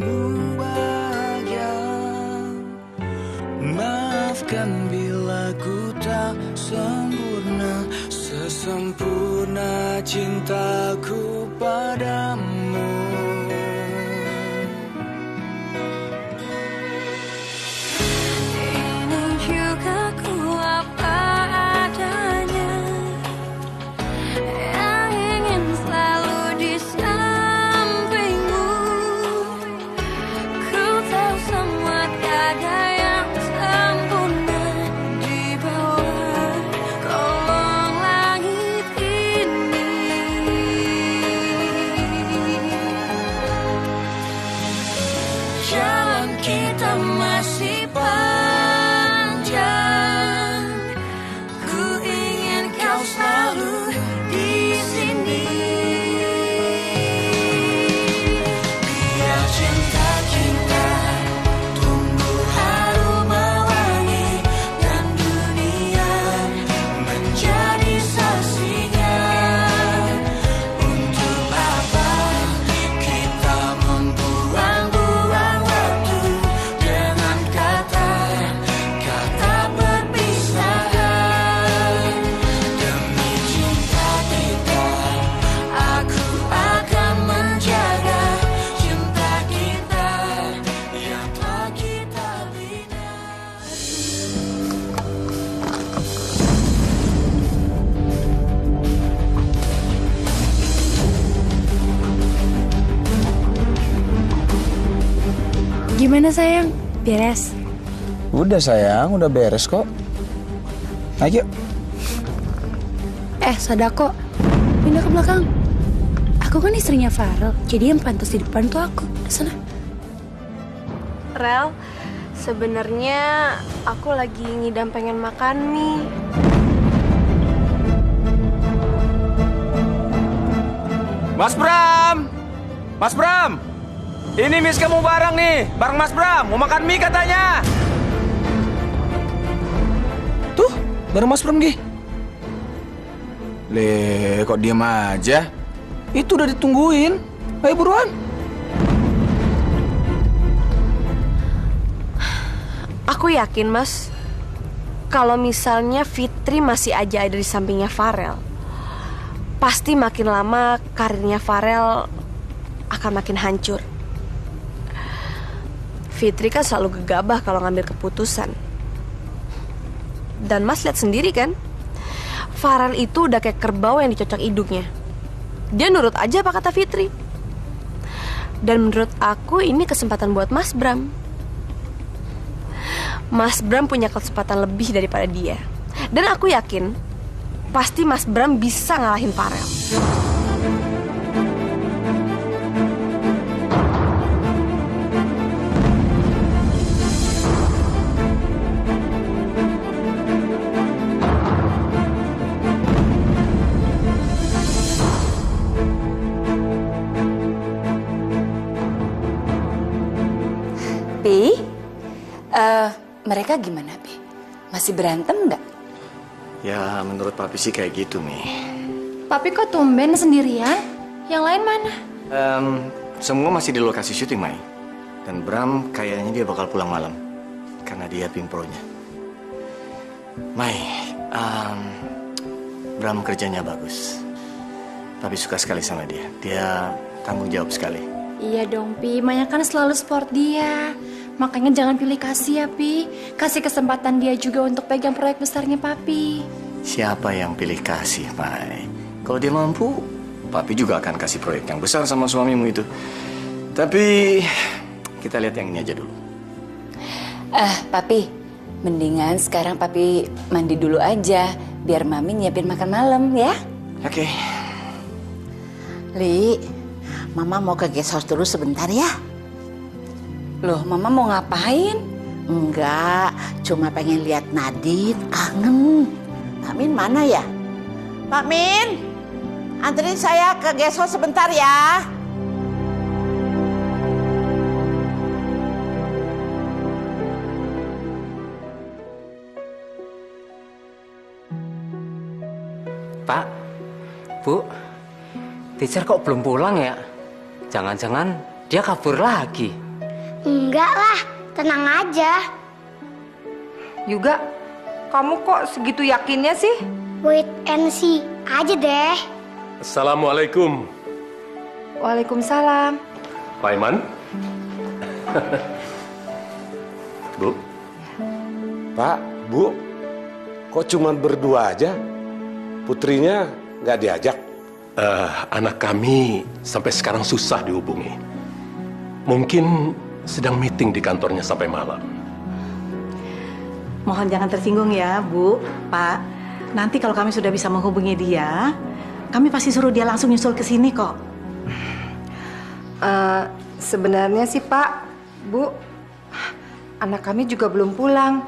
bahagia. Maafkan bila ku tak sempurna, sesempurna cintaku padamu. Ini juga ku apa adanya, yang ingin selalu di sampingmu. Ku tahu semua tiada yang sempurna di bawah kolong langit ini. Jalan kita masih panjang, ku ingin kau selalu di sini. Biar cinta kita tumbuh harum mewangi, dan dunia menjadi saksinya. Untuk apa kita membuang-buang waktu dengan kata-kata berpisahkan. Demi cinta kita, aku akan menjaga cinta kita yang telah kita bina. Gimana sayang? Beres? Udah sayang, udah beres kok. Ayo. Sadako, pindah ke belakang. Aku kan istrinya Farel, jadi yang pantas di depan tuh aku. Sana. Rel, sebenarnya aku lagi ngidam pengen makan mie. Mas Bram! Mas Bram! Ini Miss kamu bareng nih, bareng Mas Bram. Mau makan mie katanya. Tuh, bareng Mas Bram, Gi. Kok diem aja? Itu udah ditungguin. Ayo buruan. Aku yakin, Mas, kalau misalnya Fitri masih aja ada di sampingnya Farel, pasti makin lama karirnya Farel akan makin hancur. Fitri kan selalu gegabah kalau ngambil keputusan. Dan Mas lihat sendiri kan, Farel itu udah kayak kerbau yang dicocok hidungnya. Dia nurut aja apa kata Fitri. Dan menurut aku ini kesempatan buat Mas Bram. Mas Bram punya kesempatan lebih daripada dia. Dan aku yakin pasti Mas Bram bisa ngalahin Farel. Pi, mereka gimana, Pi? Masih berantem nggak? Ya, menurut Papi sih kayak gitu, Mi. Papi kok tumben sendirian? Yang lain mana? Semua masih di lokasi syuting, Mai. Dan Bram kayaknya dia bakal pulang malam. Karena dia tim pro-nya. Mai, Bram kerjanya bagus. Papi suka sekali sama dia. Dia tanggung jawab sekali. Iya dong, Pi. Maya kan selalu support dia. Makanya jangan pilih kasih ya, Pi. Kasih kesempatan dia juga untuk pegang proyek besarnya Papi. Siapa yang pilih kasih, Mai? Kalau dia mampu, Papi juga akan kasih proyek yang besar sama suamimu itu. Tapi kita lihat yang ini aja dulu. Papi, mendingan sekarang Papi mandi dulu aja. Biar Mami nyiapin makan malam, ya. Oke. Li, Mama mau ke guest house dulu sebentar ya. Loh, Mama mau ngapain? Enggak, cuma pengen lihat Nadine, kangen. Pak Min mana ya? Pak Min, anterin saya ke guest house sebentar ya. Pak, Bu, teacher kok belum pulang ya? Jangan-jangan dia kabur lagi. Enggak lah, tenang aja. Juga, kamu kok segitu yakinnya sih? Wait and see aja deh. Assalamualaikum. Waalaikumsalam. Pak Iman. Bu. Pak, Bu, kok cuma berdua aja? Putrinya nggak diajak? Anak kami sampai sekarang susah dihubungi. Mungkin sedang meeting di kantornya sampai malam. Mohon jangan tersinggung ya, Bu, Pak. Nanti kalau kami sudah bisa menghubungi dia, kami pasti suruh dia langsung nyusul ke sini kok. Sebenarnya sih Pak, Bu, anak kami juga belum pulang.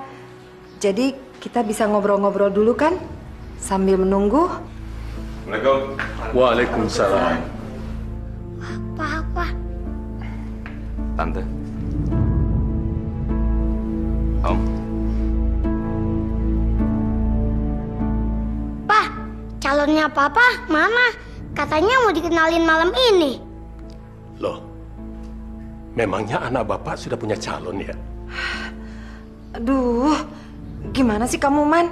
Jadi kita bisa ngobrol-ngobrol dulu kan? Sambil menunggu. Waalaikumsalam. Apa? Tante. Om. Pak, calonnya Papa mana? Katanya mau dikenalin malam ini. Loh, memangnya anak Bapak sudah punya calon ya? Aduh, gimana sih kamu, Man?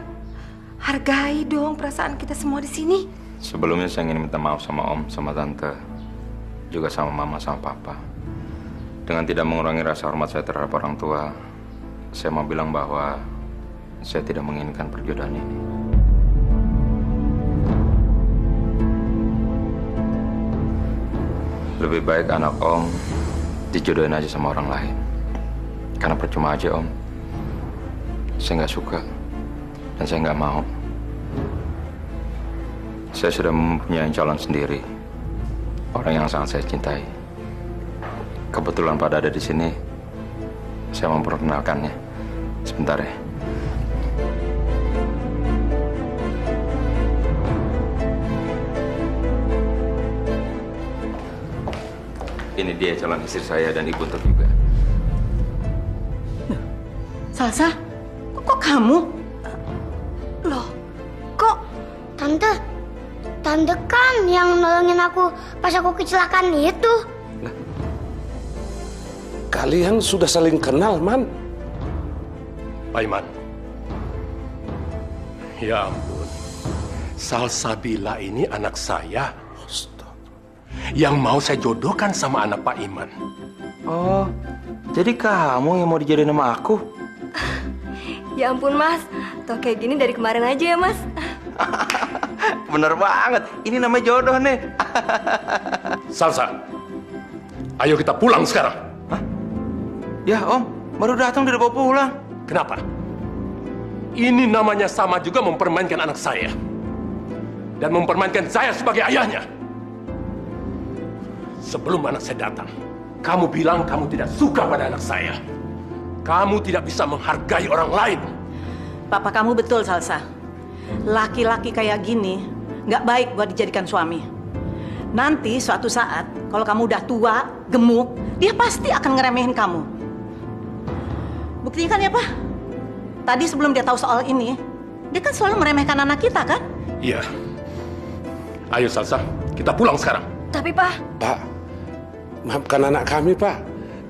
Hargai dong perasaan kita semua di sini. Sebelumnya saya ingin minta maaf sama Om, sama Tante, juga sama Mama, sama Papa. Dengan tidak mengurangi rasa hormat saya terhadap orang tua, saya mau bilang bahwa saya tidak menginginkan perjodohan ini. Lebih baik anak Om dijodohin aja sama orang lain. Karena percuma aja Om. Saya nggak suka dan saya nggak mau. Saya sudah mempunyai calon sendiri, orang yang sangat saya cintai. Kebetulan pada ada di sini, saya memperkenalkannya. Sebentar ya. Ini dia calon istri saya dan ibu untuk juga. Salsa, kok kamu? Loh, kok Tante kan yang nolongin aku pas aku kecelakaan itu. Kalian sudah saling kenal, Man? Pak Iman. Ya ampun. Salsabila ini anak saya. Yang mau saya jodohkan sama anak Pak Iman. Oh, jadi kamu yang mau dijadiin sama aku? Ya ampun Mas, toh kayak gini dari kemarin aja ya Mas. Bener banget, ini namanya jodoh nih. Salsa, ayo kita pulang sekarang. Hah? Ya Om, baru datang udah bawa pulang. Kenapa? Ini namanya sama juga mempermainkan anak saya. Dan mempermainkan saya sebagai ayahnya. Sebelum anak saya datang, kamu bilang kamu tidak suka pada anak saya. Kamu tidak bisa menghargai orang lain. Papa kamu betul, Salsa. Laki-laki kayak gini nggak baik buat dijadikan suami. Nanti suatu saat, kalau kamu udah tua, gemuk, dia pasti akan ngeremehin kamu. Buktinya kan ya, Pak? Tadi sebelum dia tahu soal ini, dia kan selalu meremehkan anak kita, kan? Iya. Ayo, Salsa, kita pulang sekarang. Tapi, Pak. Pak, maafkan anak kami, Pak.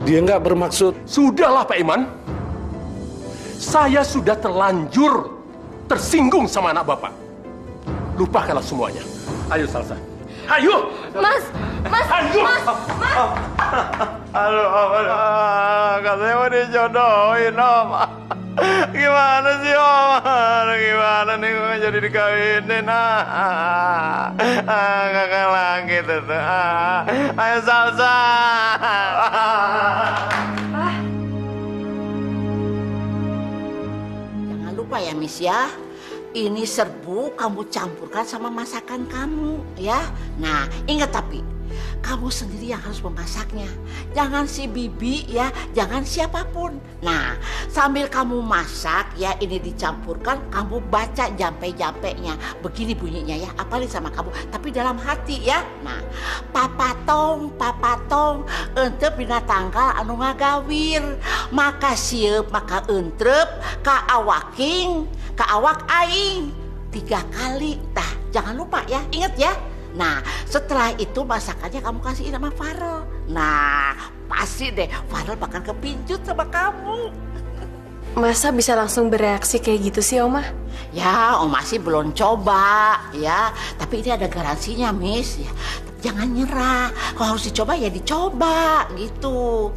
Dia nggak bermaksud. Sudahlah, Pak Iman. Saya sudah terlanjur tersinggung sama anak Bapak. Lupakanlah semuanya. Ayo, Salsa. Ayo! Mas! Ayo! Aduh, katanya mau dijodohin, Om. Gimana sih, Om? Gimana nih gue jadi dikawinin? Kakak lagi tuh. Ayo, Salsa. Jangan lupa ya, Miss ya. Ini serbu kamu campurkan sama masakan kamu, ya. Nah, ingat tapi, kamu sendiri yang harus memasaknya. Jangan si Bibi ya, jangan siapapun. Nah, sambil kamu masak ya, ini dicampurkan, kamu baca jampe-jampenya. Begini bunyinya ya, apalagi sama kamu. Tapi dalam hati ya. Nah, papatong, ente binatanggal anu ngagawir. Maka sieup, maka entrep, ka awaking, ka awak aing. 3 kali. Tah, jangan lupa ya, ingat ya. Nah, setelah itu masakannya kamu kasihin sama Farel. Nah, pasti deh Farel bakal kepincut sama kamu. Masa bisa langsung bereaksi kayak gitu sih, Oma? Ya, Oma sih belum coba ya. Tapi ini ada garansinya, Miss. Ya, jangan nyerah. Kalau harus dicoba ya dicoba gitu.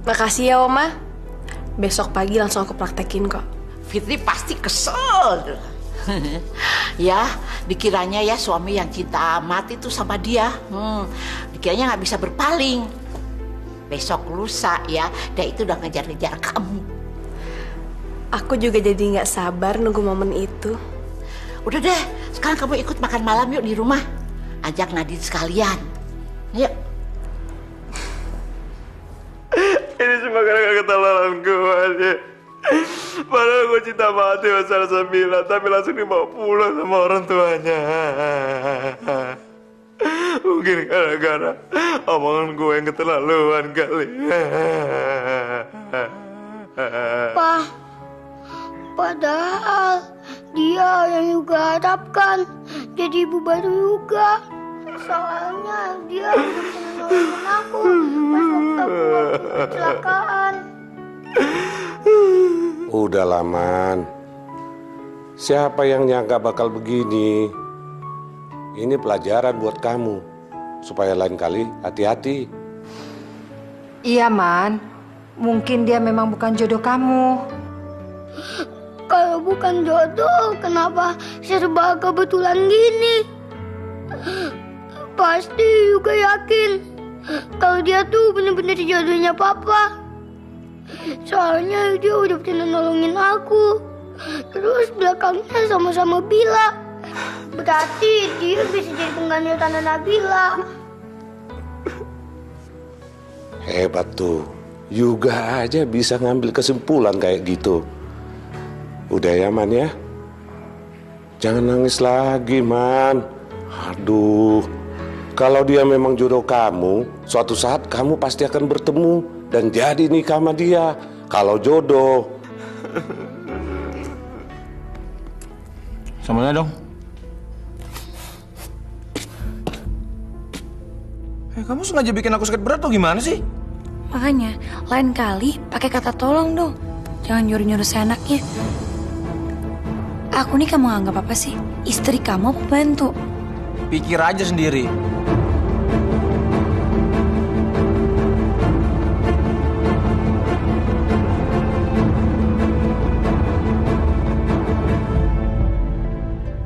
Makasih ya, Oma. Besok pagi langsung aku praktekin kok. Fitri pasti kesel. Ya, dikiranya ya suami yang cinta mati itu sama dia. Dikiranya nggak bisa berpaling. Besok lusa ya, dia itu udah ngejar-ngejar kamu. Aku juga jadi nggak sabar nunggu momen itu. Udah deh, sekarang kamu ikut makan malam yuk di rumah. Ajak Nadine sekalian. Yuk. Ini semua gara-gara ketololan gue aja. Padahal gue cinta mati sama Salsabila, tapi langsung dibawa pulang sama orang tuanya. Mungkin gara-gara omongan gue yang keterlaluan kali. Padahal dia yang juga harapkan jadi ibu baru juga. Soalnya dia menolongin aku pas waktu aku kecelakaan. Udah Man. Siapa yang nyangka bakal begini? Ini pelajaran buat kamu, supaya lain kali hati-hati. Iya, Man. Mungkin dia memang bukan jodoh kamu. Kalau bukan jodoh, kenapa serba kebetulan gini? Pasti juga yakin kalau dia tuh bener-bener jodohnya Papa. Soalnya dia udah pernah nolongin aku. Terus belakangnya sama-sama Bila. Berarti dia bisa jadi pengganti Tante Nabila. Hebat tuh. Juga aja bisa ngambil kesimpulan kayak gitu. Udah ya, Man ya. Jangan nangis lagi, Man. Aduh. Kalau dia memang jodoh kamu, suatu saat kamu pasti akan bertemu dan jadi nikah sama dia. Kalau jodoh. Sambalnya dong. Kamu sengaja bikin aku sakit berat atau gimana sih? Makanya, lain kali pakai kata tolong dong. Jangan nyuruh-nyuruh seenaknya. Aku nih kamu anggap apa sih? Istri kamu apa pembantu? Pikir aja sendiri.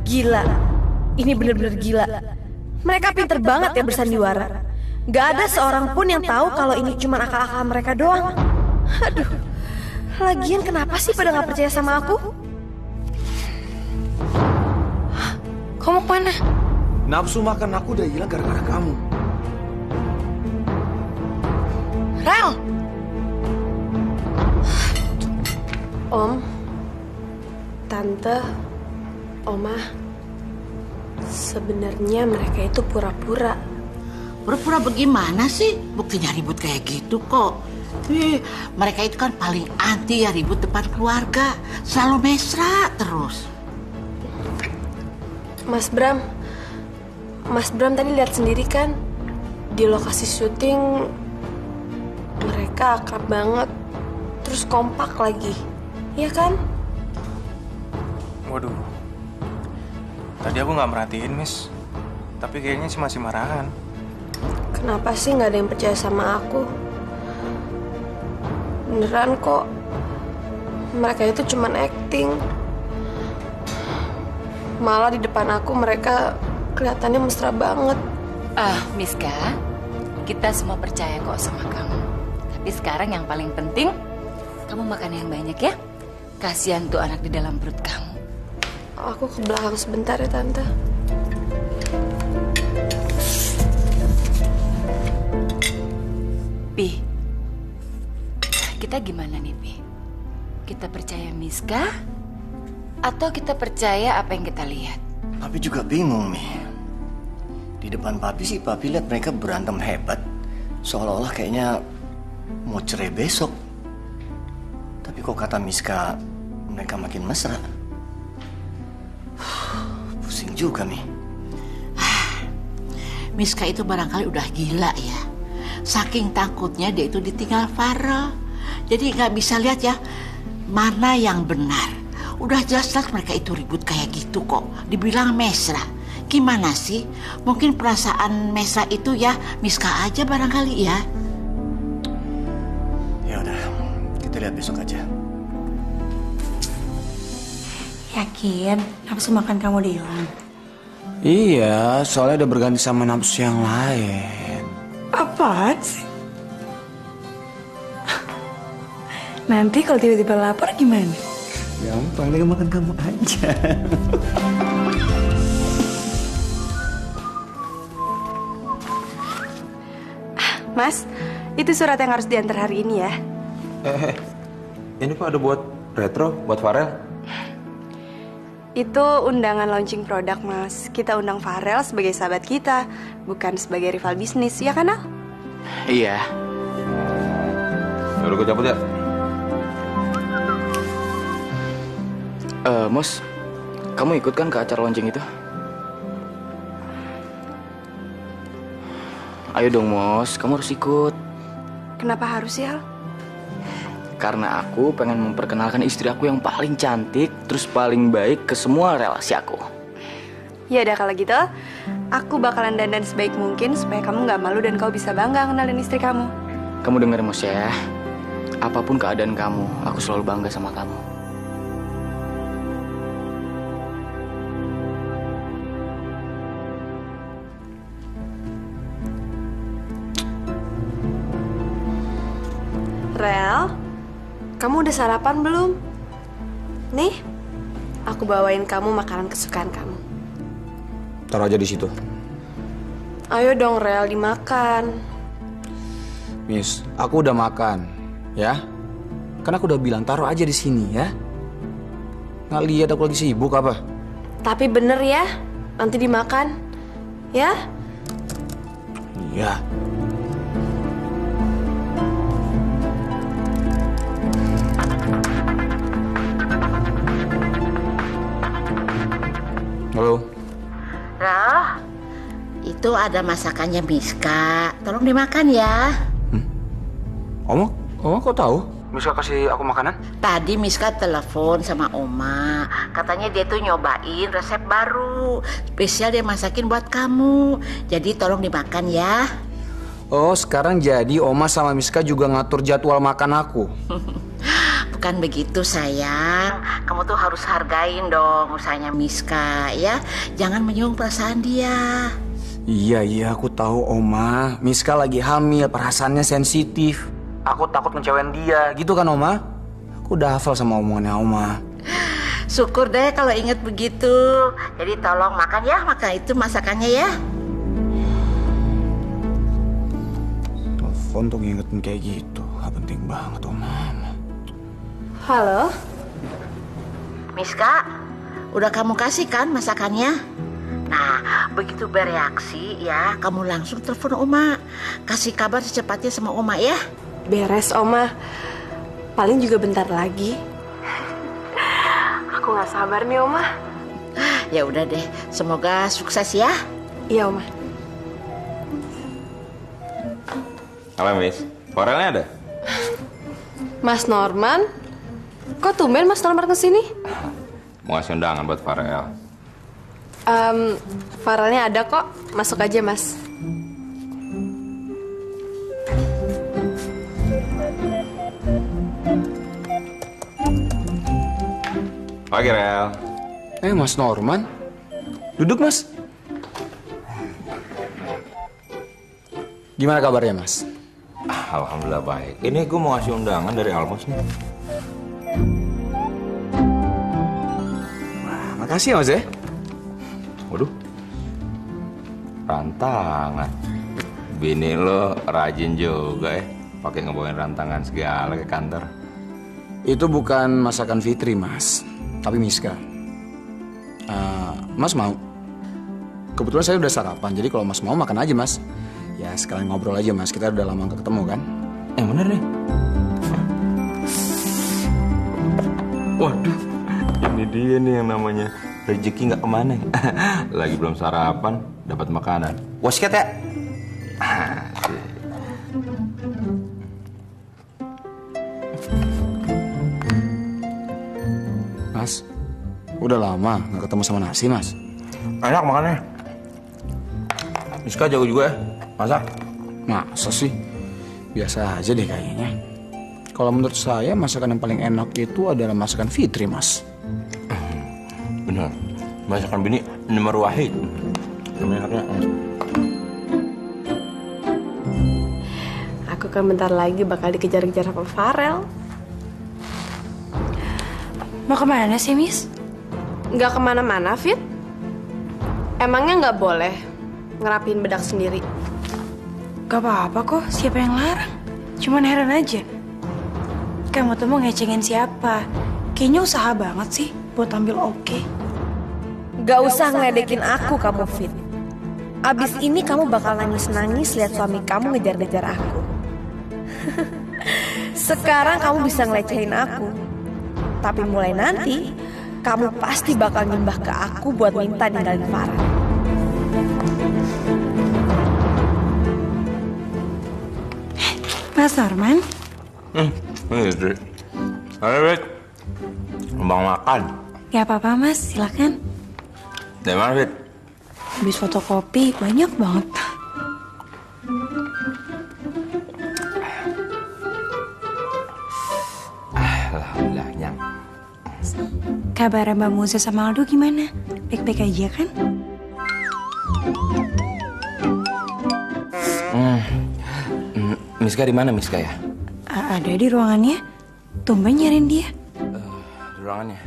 Gila. Ini bener-bener gila. Mereka pinter banget ya bersandiwara. Gak ada seorang pun yang tahu kalau ini cuma akal-akal mereka doang. Aduh, lagian kenapa sih pada gak percaya sama aku? Kamu kemana? Nafsu makan aku udah hilang gara-gara kamu. Rel! Om, Tante, Oma, sebenarnya mereka itu pura-pura. Pura-pura bagaimana sih? Buktinya ribut kayak gitu kok. Mereka itu kan paling anti ya ribut depan keluarga. Selalu mesra terus. Mas Bram tadi lihat sendiri kan, di lokasi syuting mereka akrab banget, terus kompak lagi, iya kan? Waduh, tadi aku nggak merhatiin, Miss. Tapi kayaknya sih masih marahan. Kenapa sih nggak ada yang percaya sama aku? Beneran kok, mereka itu cuman acting. Malah di depan aku mereka kelihatannya mesra banget. Miska, kita semua percaya kok sama kamu. Tapi sekarang yang paling penting, kamu makan yang banyak ya. Kasihan tuh anak di dalam perut kamu. Aku ke belakang sebentar ya, Tante. Pi, kita gimana nih, Pi? Kita percaya Miska atau kita percaya apa yang kita lihat? Papi juga bingung, Mi. Di depan Papi sih, Papi lihat mereka berantem hebat. Seolah-olah kayaknya mau cerai besok. Tapi kok kata Miska, mereka makin mesra. Pusing juga, Mi. Miska itu barangkali udah gila ya. saking takutnya dia itu ditinggal Farel. Jadi nggak bisa lihat ya mana yang benar. Udah jelas-jelas mereka itu ribut kayak gitu kok. Dibilang mesra. Gimana sih? Mungkin perasaan mesra itu ya Miska aja barangkali ya. Ya udah, kita lihat besok aja. Yakin? Nafsu makan kamu udah hilang? Iya, soalnya udah berganti sama nafsu yang lain. Apaan sih? Nanti kalau tiba-tiba lapar gimana? Gampang, tinggal makan kamu aja. Mas, itu surat yang harus diantar hari ini ya. Ini kok ada buat retro, buat Farel? Itu undangan launching produk, Mas. Kita undang Farel sebagai sahabat kita, bukan sebagai rival bisnis, ya kan, Al? Iya. Udah gue cabut ya. Mos, kamu ikut kan ke acara launching itu? Ayo dong, Mos, kamu harus ikut. Kenapa harus ya, Al? Karena aku pengen memperkenalkan istri aku yang paling cantik, terus paling baik ke semua relasi aku. Ya udah kalau gitu, aku bakalan dandan sebaik mungkin supaya kamu nggak malu dan kau bisa bangga kenalin istri kamu. Kamu denger, Mos ya. Apapun keadaan kamu, aku selalu bangga sama kamu. Rel, kamu udah sarapan belum? Nih, aku bawain kamu makanan kesukaan kamu. Taruh aja di situ. Ayo dong Rel, dimakan. Miss, aku udah makan, ya. Kan aku udah bilang taruh aja di sini, ya. Nggak lihat aku lagi sibuk apa? Tapi bener ya, nanti dimakan, ya? Iya. Halo. Rel, itu ada masakannya Miska. Tolong dimakan ya. Oma kok tahu? Miska kasih aku makanan? Tadi Miska telepon sama Oma. Katanya dia tuh nyobain resep baru. Spesial dia masakin buat kamu. Jadi tolong dimakan ya. Oh, sekarang jadi Oma sama Miska juga ngatur jadwal makan aku. Bukan begitu sayang. Kamu tuh harus hargain dong usahanya Miska ya. Jangan menyinggung perasaan dia. Iya, aku tahu Oma. Miska lagi hamil, perasaannya sensitif. Aku takut ngecewain dia, gitu kan Oma? Aku udah hafal sama omongannya Oma. Syukur deh kalau inget begitu. Jadi tolong makan ya, makan itu masakannya ya. Telepon tuh ngingetin kayak gitu, gak penting banget Oma. Halo? Miska, udah kamu kasih kan masakannya? Nah, begitu bereaksi ya, kamu langsung telepon Oma. Kasih kabar secepatnya sama Oma ya. Beres, Oma. Paling juga bentar lagi. Aku gak sabar nih, Oma. Ya udah deh, semoga sukses ya. Iya, Oma. Apa, Miss? Farelnya ada? Mas Norman? Kok tumben Mas Norman kesini? Mau ngasih undangan buat Farel. Farelnya ada kok. Masuk aja, Mas. Pagi, Rel. Mas Norman. Duduk, Mas. Gimana kabarnya, Mas? Alhamdulillah baik. Ini gue mau ngasih undangan dari Almos nih. Wah, makasih ya, Mas ya. Waduh. Rantangan. Bini lo rajin juga ya. Pakai ngebawain rantangan segala ke kantor. Itu bukan masakan Fitri, Mas. Tapi Miska. Mas mau? Kebetulan saya udah sarapan, jadi kalau Mas mau makan aja, Mas. Ya sekalian ngobrol aja, Mas. Kita udah lama gak ketemu kan? Bener nih. Waduh, ini dia nih yang namanya rezeki nggak kemana. Lagi belum sarapan, dapat makanan. Wasket ya? Mas? Udah lama nggak ketemu sama nasi, Mas. Enak makannya. Miska jago juga ya masak. Masa sih? Biasa aja deh kayaknya. Kalau menurut saya masakan yang paling enak itu adalah masakan Fitri, Mas. Bener. Masakan bini nomor wahid. Enaknya. Aku kan bentar lagi bakal dikejar-kejar sama Farel. Mau kemana sih, Miss? Nggak kemana-mana, Fit. Emangnya nggak boleh ngerapiin bedak sendiri? Gak apa-apa kok, siapa yang larang? Cuman heran aja. Kamu tuh mau ngecengin siapa? Kayaknya usaha banget sih buat tampil oke. Gak usah ngeledekin aku, kamu Fit. Abis ini kamu bakal nangis-nangis lihat suami kamu ngejar-ngejar aku. Sekarang kamu bisa ngelecehin aku. Tapi mulai nanti, kamu pasti bakal nyembah ke aku buat minta ninggalin Farel. Mas Norman? Ini Fitri. Ayo, Fit. Numpang makan. Gak apa-apa, Mas. Silakan. Dari mana, Fit? Habis fotokopi banyak banget. Alhamdulillah, nyang. Kabar Mbak Muza sama Aldo gimana? Baik-baik aja kan? Miska di mana Miska ya? Ada di ruangannya. Tumben nyariin dia. Di ruangannya.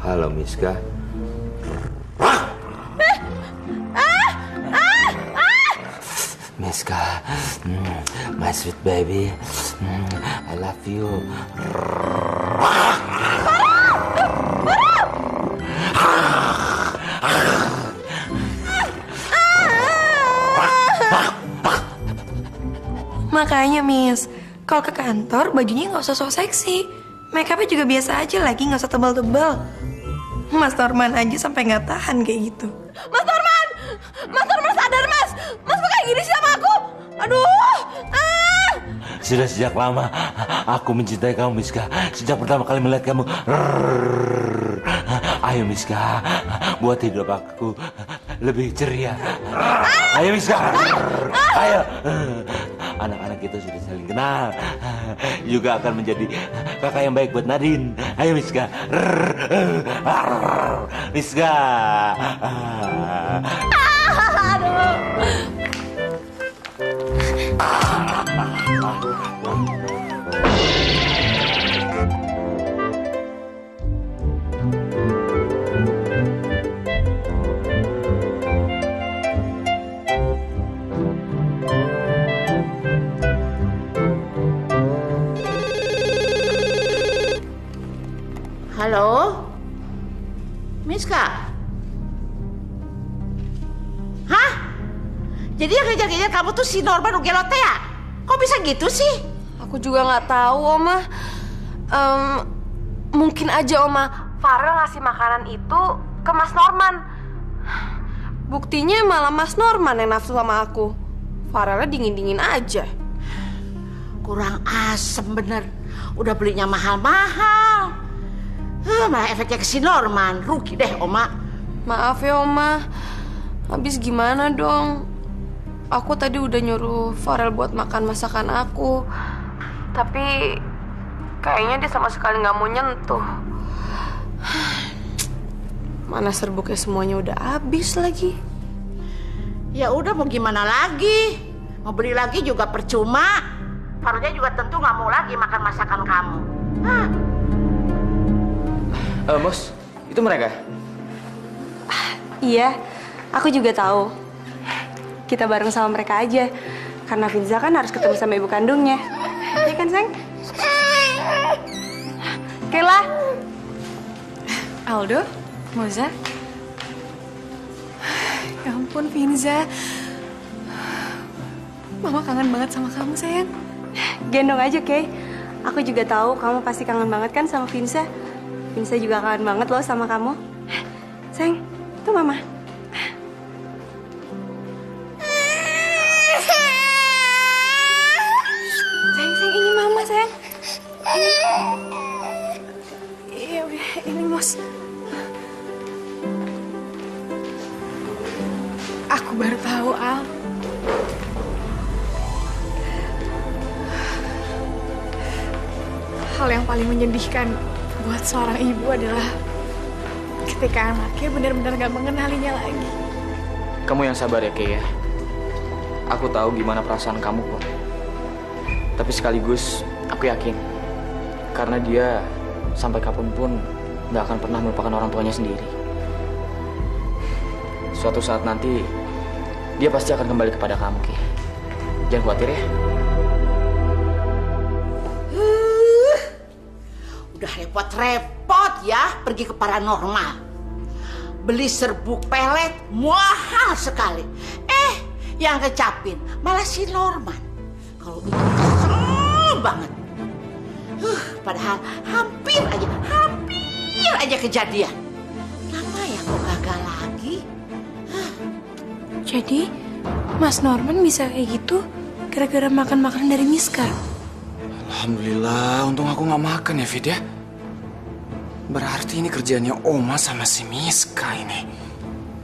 Halo Miska. Miska, my sweet baby, I love you. Makanya, Miss, kalau ke kantor bajunya nggak usah so seksi. Make upnya juga biasa aja lagi, nggak usah tebal-tebal. Mas Norman aja sampai nggak tahan kayak gitu. Mas Norman! Mas Norman sadar, Mas! Mas kok kayak gini sih sama aku? Aduh! Sudah sejak lama aku mencintai kamu Miska. Sejak pertama kali melihat kamu. Ayo Miska, buat hidup aku lebih ceria. Ayo Miska. Ayo. Anak-anak kita sudah saling kenal. Juga akan menjadi kakak yang baik buat Nadine. Ayo Miska. Miska. Aduh. Halo? Miska? Hah? Jadi yang ngejar-ngejar kamu tuh si Norman Ugelote ya? Kok bisa gitu sih? Aku juga nggak tahu, Oma. Mungkin aja Oma Farel ngasih makanan itu ke Mas Norman. Buktinya malah Mas Norman yang nafsu sama aku. Farelnya dingin-dingin aja. Kurang asem bener. Udah belinya mahal-mahal. Malah efeknya ke si Norman. Rugi deh, Oma. Maaf ya, Oma. Habis gimana dong? Aku tadi udah nyuruh Farel buat makan masakan aku. Tapi kayaknya dia sama sekali nggak mau nyentuh. Mana serbuknya semuanya udah habis lagi. Ya udah mau gimana lagi? Mau beli lagi juga percuma. Farelnya juga tentu nggak mau lagi makan masakan kamu. Bos, itu mereka? Iya, aku juga tahu. Kita bareng sama mereka aja. Karena Finza kan harus ketemu sama ibu kandungnya. Iya kan, Sayang? Kayla. Aldo, Moza. Ya ampun, Finza. Mama kangen banget sama kamu, sayang. Gendong aja, Kay. Aku juga tahu kamu pasti kangen banget kan sama Finza. Finza juga kangen banget loh sama kamu. Sayang, Tuh Mama. Sayang, ini Mama sayang. Iya udah, ini Mos. Aku baru tahu Al. Hal yang paling menyedihkan buat seorang ibu adalah ketika anaknya benar-benar gak mengenalinya lagi. Kamu yang sabar ya, Kay ya. Aku tahu gimana perasaan kamu kok. Tapi sekaligus aku yakin karena dia sampai kapanpun gak akan pernah melupakan orang tuanya sendiri. Suatu saat nanti dia pasti akan kembali kepada kamu, Kay. Jangan khawatir ya. Udah repot-repot ya pergi ke paranormal. Beli serbuk pelet mahal sekali. Yang kecapin malah si Norman. Kalau itu kesel banget. Padahal hampir aja kejadian. Kenapa ya kok gagal lagi? Jadi Mas Norman bisa kayak gitu gara-gara makan makanan dari Miska. Alhamdulillah, untung aku nggak makan ya, Fit ya. Berarti ini kerjaannya Oma sama si Miska ini.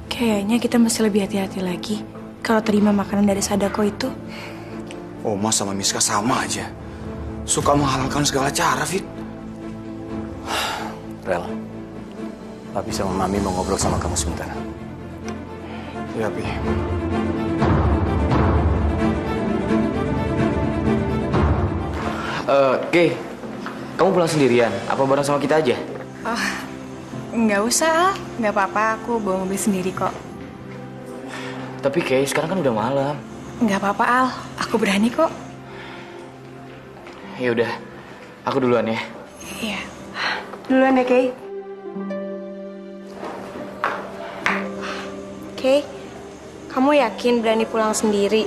Kayaknya kita mesti lebih hati-hati lagi kalau terima makanan dari Sadako itu. Oma sama Miska sama aja. Suka menghalalkan segala cara, Fit. Rel, Papi sama Mami mau ngobrol sama kamu sebentar. Iya, Pi. Kay, kamu pulang sendirian? Apa bareng sama kita aja? Oh, nggak usah Al. Nggak apa-apa, aku bawa mobil sendiri kok. Tapi Kay, sekarang kan udah malam. Nggak apa-apa Al, aku berani kok. Ya udah, aku duluan ya. Iya. Duluan ya Kay. Kay, kamu yakin berani pulang sendiri?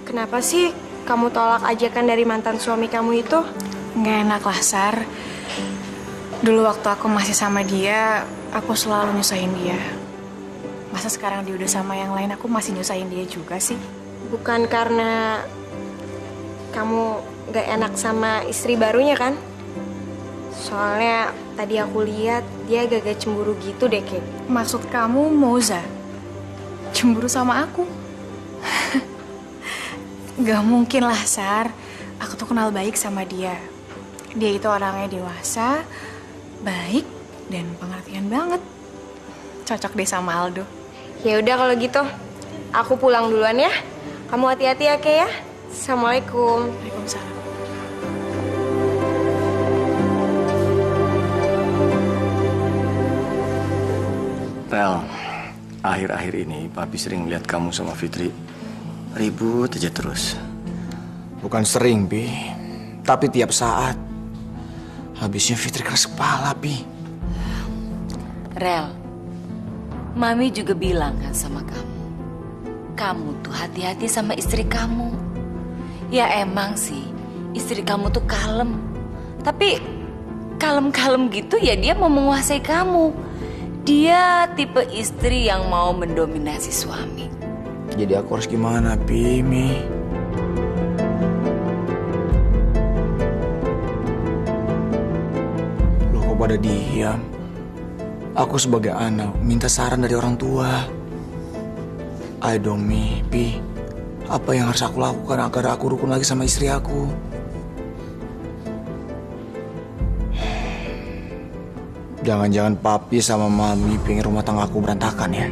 Kenapa sih kamu tolak ajakan dari mantan suami kamu itu? Nggak enak lah, Sar. Dulu waktu aku masih sama dia, aku selalu nyusahin dia. Masa sekarang dia udah sama yang lain, aku masih nyusahin dia juga sih? Bukan karena kamu gak enak sama istri barunya kan? Soalnya tadi aku lihat dia agak cemburu gitu deh, Kay. Maksud kamu Moza cemburu sama aku? Gak mungkin lah, Sar. Aku tuh kenal baik sama dia. Dia itu orangnya dewasa, baik, dan pengertian banget. Cocok deh sama Aldo. Ya udah kalau gitu, aku pulang duluan ya. Kamu hati-hati ya, Kay ya. Assalamualaikum. Waalaikumsalam. Rel, akhir-akhir ini Papi sering lihat kamu sama Fitri ribut aja terus. Bukan sering, Pi. Tapi tiap saat. Habisnya Fitri keras kepala, Pi. Rel, Mami juga bilang kan sama kamu. Kamu tuh hati-hati sama istri kamu. Ya emang sih, istri kamu tuh kalem. Tapi kalem-kalem gitu ya dia mau menguasai kamu. Dia tipe istri yang mau mendominasi suami. Jadi aku harus gimana, Pi, Mi? Loh kok pada diam? Aku sebagai anak minta saran dari orang tua. Ayo dong, Mi, Pi. Apa yang harus aku lakukan agar aku rukun lagi sama istri aku? Jangan-jangan Papi sama Mami pengen rumah tangga aku berantakan ya?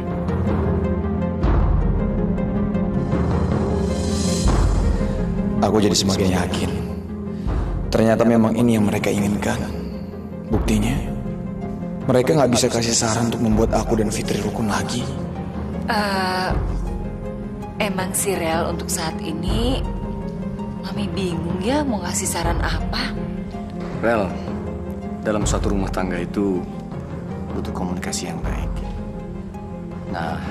Aku jadi semakin yakin. Ternyata memang ini yang mereka inginkan. Buktinya, mereka nggak bisa kasih saran untuk membuat aku dan Fitri rukun lagi. Emang sih Rel, untuk saat ini Mami bingung ya mau ngasih saran apa. Rel, dalam suatu rumah tangga itu butuh komunikasi yang baik. Nah,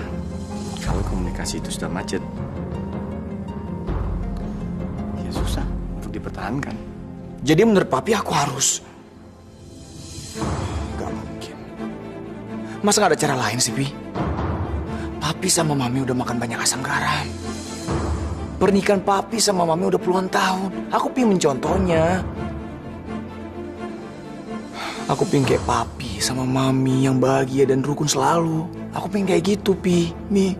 kalau komunikasi itu sudah macet, ya susah untuk dipertahankan. Jadi menurut Papi aku harus... Gak mungkin. Masa gak ada cara lain sih, Pi? Papi sama Mami udah makan banyak asam garam. Pernikahan Papi sama Mami udah puluhan tahun. Aku pengen mencontohnya. Aku pengen kayak Papi sama Mami yang bahagia dan rukun selalu. Aku pengen kayak gitu, Pi. Mi.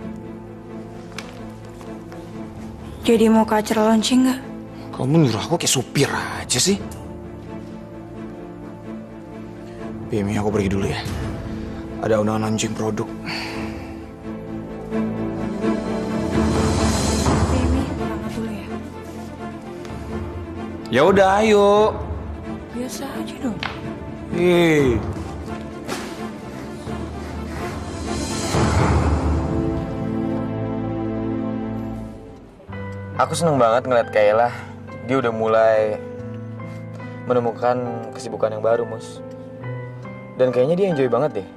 Jadi mau ke acara launching nggak? Kamu nyuruh aku kayak supir aja sih. Pi, Mi, aku pergi dulu ya. Ada undangan launching produk. Mimi, berangkat dulu ya. Ya udah, ayo. Biasa aja dong. Aku seneng banget ngeliat Kayla. Dia udah mulai menemukan kesibukan yang baru, Mus. Dan kayaknya dia enjoy banget deh.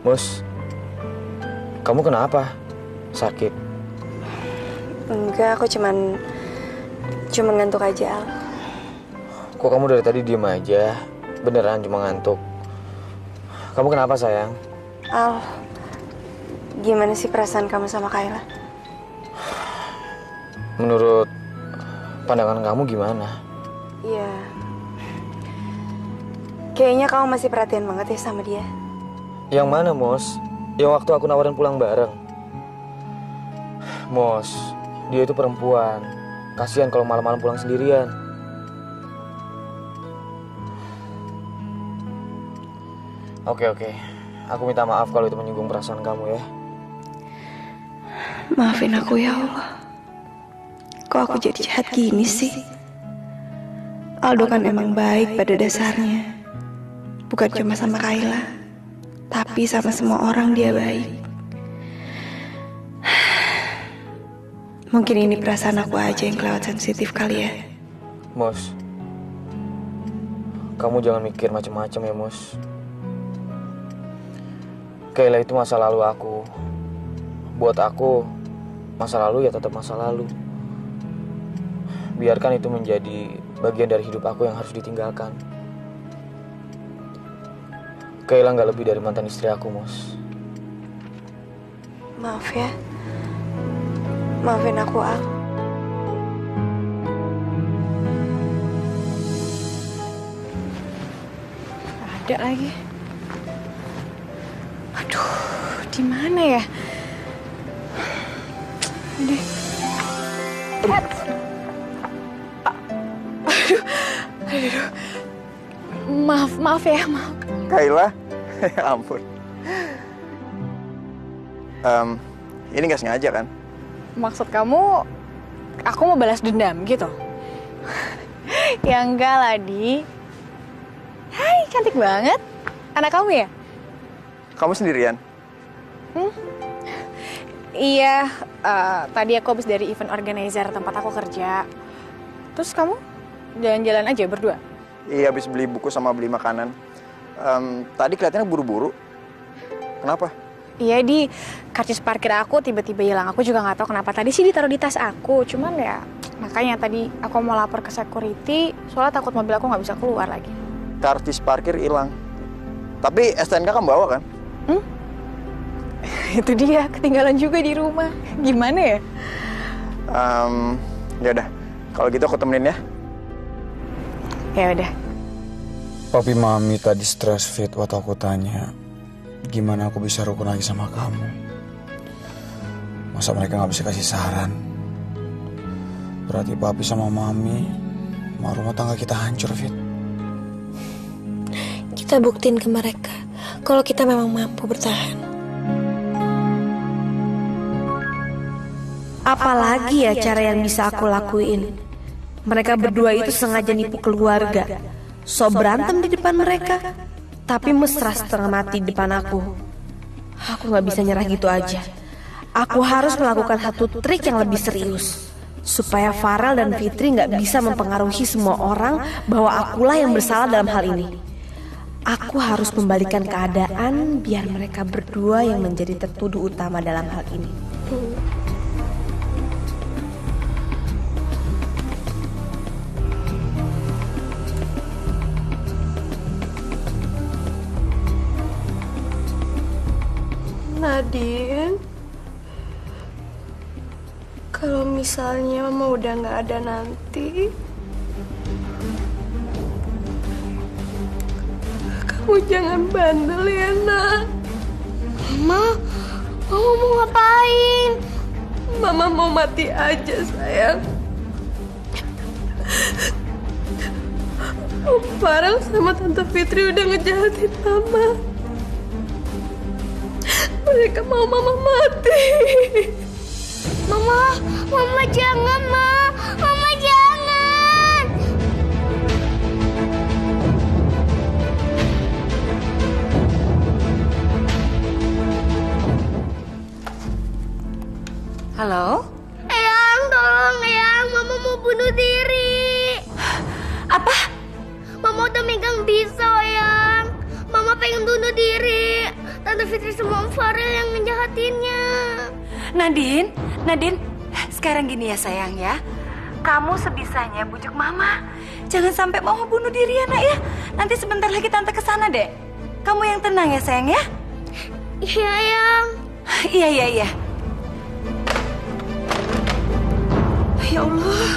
Mus, kamu kenapa? Sakit? Enggak, aku cuman ngantuk aja, Al. Kok kamu dari tadi diem aja? Beneran cuma ngantuk? Kamu kenapa, sayang? Al, gimana sih perasaan kamu sama Kayla? Menurut pandangan kamu gimana? Iya. Kayaknya kamu masih perhatian banget ya sama dia. Yang mana, Mos? Yang waktu aku nawarin pulang bareng. Mos, dia itu perempuan. Kasihan kalau malam-malam pulang sendirian. Oke. Aku minta maaf kalau itu menyinggung perasaan kamu ya. Maafin aku ya Allah. Kok aku jadi jahat gini sih? Aldo kan emang baik pada dasarnya. Bukan cuma sama Kayla, tapi sama semua orang dia baik. Mungkin ini perasaan aku aja yang kelewat sensitif kali ya. Mos, kamu jangan mikir macam-macam ya, Mos. Kayla itu masa lalu aku. Buat aku, masa lalu ya tetap masa lalu. Biarkan itu menjadi bagian dari hidup aku yang harus ditinggalkan. Kayla nggak lebih dari mantan istri aku, Mos. Maaf ya. Maafin aku, Al. Ada lagi. Aduh, di mana ya? Udah. Aduh. Maaf ya, maaf. Kayla? Ya ampun. Ini nggak sengaja kan? Maksud kamu, aku mau balas dendam gitu? Ya enggak lah, Di. Hai, cantik banget. Anak kamu ya? Kamu sendirian? Iya, tadi aku habis dari event organizer tempat aku kerja. Terus kamu jalan-jalan aja berdua? Iya, habis beli buku sama beli makanan. Tadi kelihatannya buru-buru. Kenapa? Iya, Di. Karcis parkir aku tiba-tiba hilang. Aku juga nggak tahu kenapa. Tadi sih ditaruh di tas aku. Cuman ya, makanya tadi aku mau lapor ke security. Soalnya takut mobil aku nggak bisa keluar lagi. Karcis parkir hilang. Tapi STNK kamu bawa kan? Itu dia, ketinggalan juga di rumah. Gimana ya? Ya udah, kalau gitu aku temenin ya. Ya udah. Papi Mami tadi stress fit waktu aku tanya, gimana aku bisa rukun lagi sama kamu? Masa mereka nggak bisa kasih saran? Berarti Papi sama Mami mau rumah tangga kita hancur, Fit. Kita buktiin ke mereka kalau kita memang mampu bertahan. Apalagi ya cara yang bisa aku lakuin? Mereka berdua itu sengaja nipu keluarga. So berantem di depan mereka, tapi mesra setengah mati di depan aku. Aku gak bisa nyerah gitu aja. Aku harus melakukan satu trik yang lebih serius, supaya Farel dan Fitri gak bisa mempengaruhi semua orang bahwa akulah yang bersalah dalam hal ini. Aku harus membalikan keadaan biar mereka berdua yang menjadi tertuduh utama dalam hal ini. Nadine, kalau misalnya Mama udah nggak ada nanti, kamu jangan bandel ya, Nak. Mama mau ngapain? Mama mau mati aja, sayang. Om Farel sama Tante Fitri udah ngejahatin Mama. Mereka mau Mama mati. Mama jangan, Ma. Mama jangan. Halo? Eyang, tolong Eyang. Mama mau bunuh diri. Apa? Mama udah megang pisau, Eyang. Mama pengen bunuh diri. Tante Fitri sama Om Farel yang ngejahatinnya. Nadine, sekarang gini ya sayang ya. Kamu sebisanya bujuk Mama. Jangan sampai Mama bunuh diri ya, Nak ya. Nanti sebentar lagi Tante kesana deh. Kamu yang tenang ya sayang ya. Iya, Eyang. Iya. Ya Allah.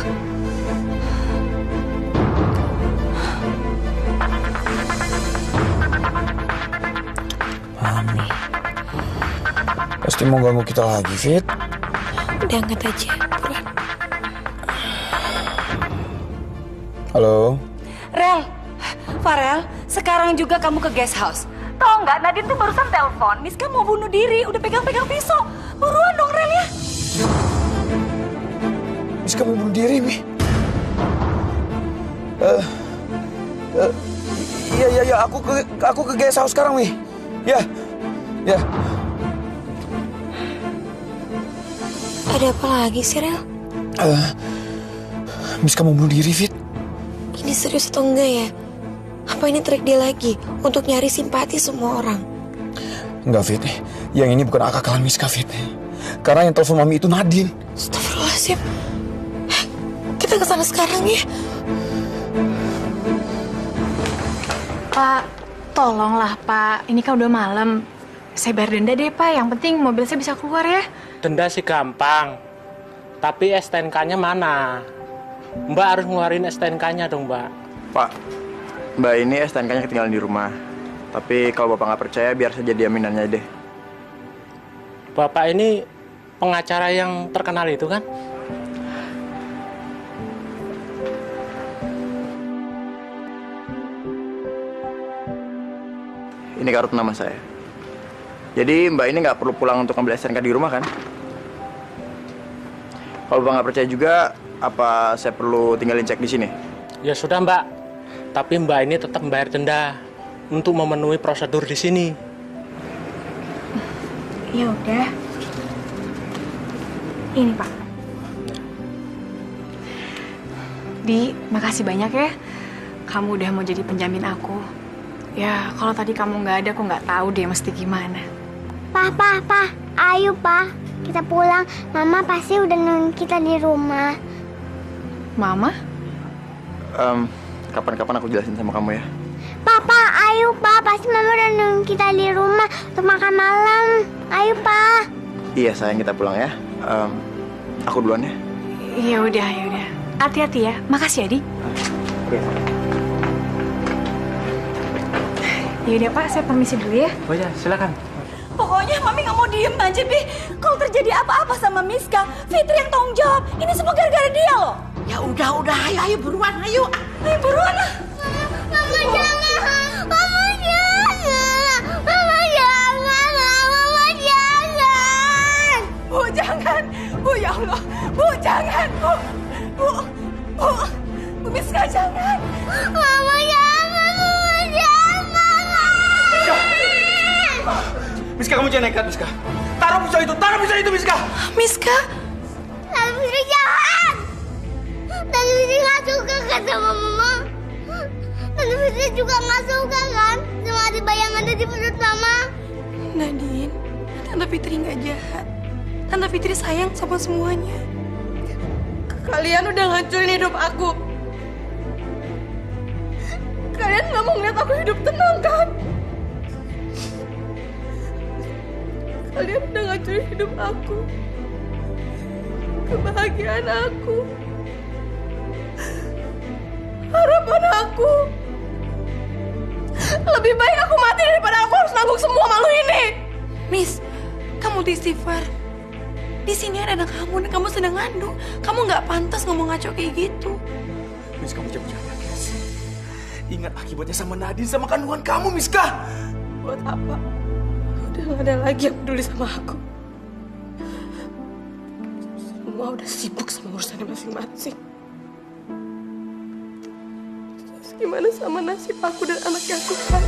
Mami pasti mau ganggu kita lagi, Fit. Udah angkat aja, buruan. Halo? Farel, sekarang juga kamu ke guest house. Tahu nggak, Nadine tuh barusan telepon. Miska mau bunuh diri, udah pegang-pegang pisau. Buruan dong, Rel ya. Miska mau bunuh diri, Mi. Iya, aku ke guest house sekarang, Mi. Ya. Ada apa lagi sih, Rel? Miska mau bunuh diri, Fit. Ini serius atau enggak ya? Apa ini trik dia lagi untuk nyari simpati semua orang? Enggak, Fit. Yang ini bukan akal-akalan Miska, Fit. Karena yang telepon Mami itu Nadine. Astagfirullahaladzim. Kita kesana sekarang ya. Pak, tolonglah Pak. Ini kan udah malam. Saya bayar denda deh Pak. Yang penting mobil saya bisa keluar ya. Denda sih gampang. Tapi STNK-nya mana? Mbak harus ngeluarin STNK-nya dong, Mbak. Pak, Mbak ini STNK-nya ketinggalan di rumah. Tapi kalau Bapak nggak percaya, biar saya jadi aminannya deh. Bapak ini pengacara yang terkenal itu kan? Ini kartu nama saya. Jadi Mbak ini nggak perlu pulang untuk ngambil STNK di rumah kan? Kalau Bapak nggak percaya juga, apa saya perlu tinggalin cek di sini? Ya sudah, Mbak. Tapi Mbak ini tetap membayar denda untuk memenuhi prosedur di sini. Ya udah. Ini Pak. Di, makasih banyak ya. Kamu udah mau jadi penjamin aku. Ya, kalau tadi kamu nggak ada, aku nggak tahu deh mesti gimana. Pa, ayo Pa, kita pulang. Mama pasti udah nunggu kita di rumah. Mama? Kapan-kapan aku jelasin sama kamu ya. Papa, ayo Pa, pasti Mama udah nunggu kita di rumah untuk makan malam. Ayo Pa. Iya sayang, kita pulang ya. Aku duluan ya. Ya udah. Hati-hati ya. Makasih ya, Di. Ya udah Pak, saya permisi dulu ya. Oh ya, silakan. Pokoknya Mami nggak mau diem aja deh. Kalau terjadi apa-apa sama Miska, Fitri yang tanggung jawab. Ini semua gara-gara dia loh. Ya udah, ayo buruan, ayo. Ayo buruan lah. Mama jangan. Mama jangan. Mama jangan. Mama jangan. Bu, jangan. Bu, ya Allah. Bu, jangan. Bu Miska jangan. Mama jangan. Mama jangan. Miska, kamu jangan nekat, Miska. Taruh pisau itu, Miska. Miska? Tante Fitri jahat. Tante Fitri nggak suka kan sama Mama. Tante Fitri juga nggak suka kan sama ada bayangan di perut Mama. Nadine, Tante Fitri nggak jahat. Tante Fitri sayang sama semuanya. Kalian udah ngancurin hidup aku. Kalian nggak mau ngeliat aku hidup tenang kan? Kalian udah ngancurin hidup aku, kebahagiaan aku, harapan aku. Lebih baik aku mati daripada aku harus nanggung semua malu ini. Miss, kamu istighfar. Di sini ada anak kamu dan kamu sedang ngandung. Kamu nggak pantas ngomong ngaco kayak gitu. Miss, kamu jangan nangis. Ingat akibatnya sama Nadine, sama kandungan kamu, Miska. Buat apa? Udah gak ada lagi yang peduli sama aku. Semua udah sibuk sama urusannya masing-masing. Terus gimana sama nasib aku dan anak yang aku kandung?